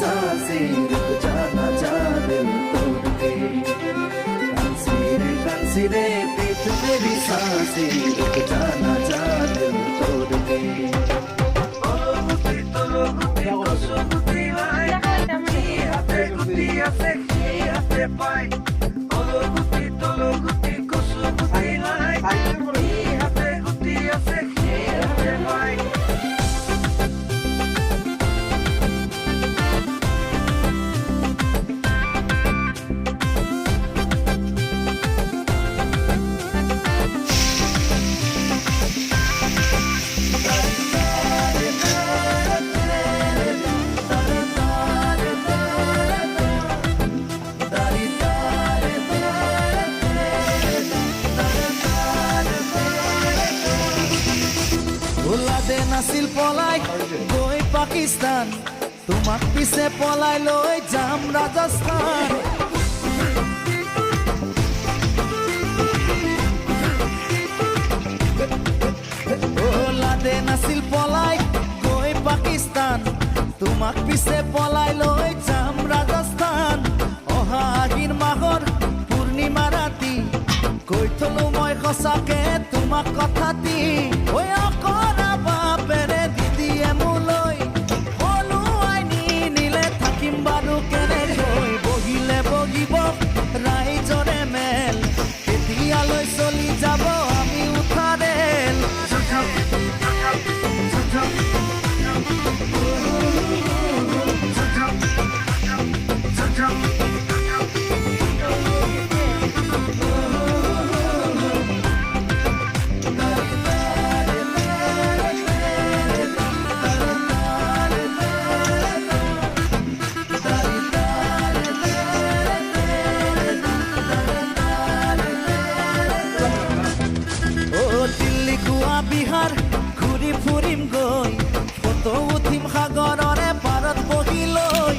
सांसें रुक जाना चाह दिल तोड़ के कंसीरे पीठ मेरी सांसें रुक जाना चाह दिल तोड़ के নাছিল পলাই গৈ পাকিস্তান তোমাক পিছে পলাই লৈ যাম ৰাজস্থান ওলাদে নাছিল পলাই গৈ পাকিস্তান তোমাক পিছে পলাই লৈ যাম ৰাজস্থান অহা আহিন মাহৰ পূৰ্ণিমা ৰাতি কৈ থলো মই সঁচাকে তোমাক কথা দি ঐ অকৰা বাপেৰে দিদিয়ে মোলৈ হলুৱাই নিলে থাকিম বাৰু কেনেকৈ বহিলে বহিব ৰাইজৰে মেল কেতিয়ালৈ চলি যাব আমি উঠা ৰেল বিহাৰ ঘূৰি ফুৰিম গৈ ফটো উঠিম সাগৰৰে পাৰত বহি লৈ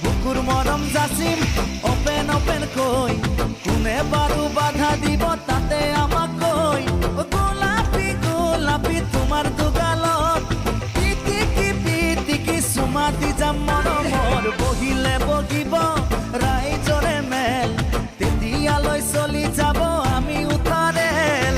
বুকুৰ মৰম যাচিম অপেন কৈ কোনে বাৰু বাধা দিব তাতে আমাক কৈ গোলাপী গোলাপী তোমাৰ দুগালত পিটিকি চুমা দি যাম মৰমৰ বহিলে বহিব ৰাইজৰে মেল তেতিয়ালৈ চলি যাব আমি উঠা ৰেল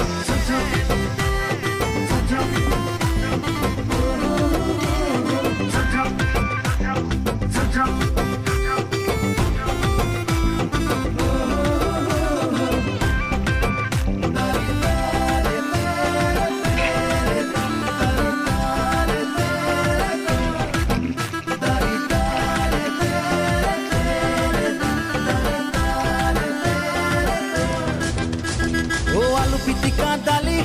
পিটিকা দালি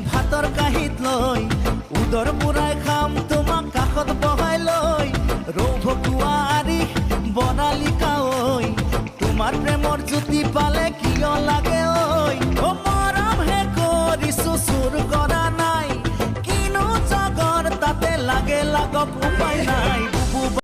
ভাতৰ কাঁহীত লৈ উদৰ পুৰাই খাম তোমাক কাষত বহাই লৈ ৰৌ ভকুৱা আৰি বনালি কাঐ তোমাৰ প্ৰেমৰ জ্যোতি পালে কিয় লাগে ঐ মৰম হে কৰিছো চুৰ কৰা নাই কিনো জগৰ তাতে লাগে লাগক উপায় নাই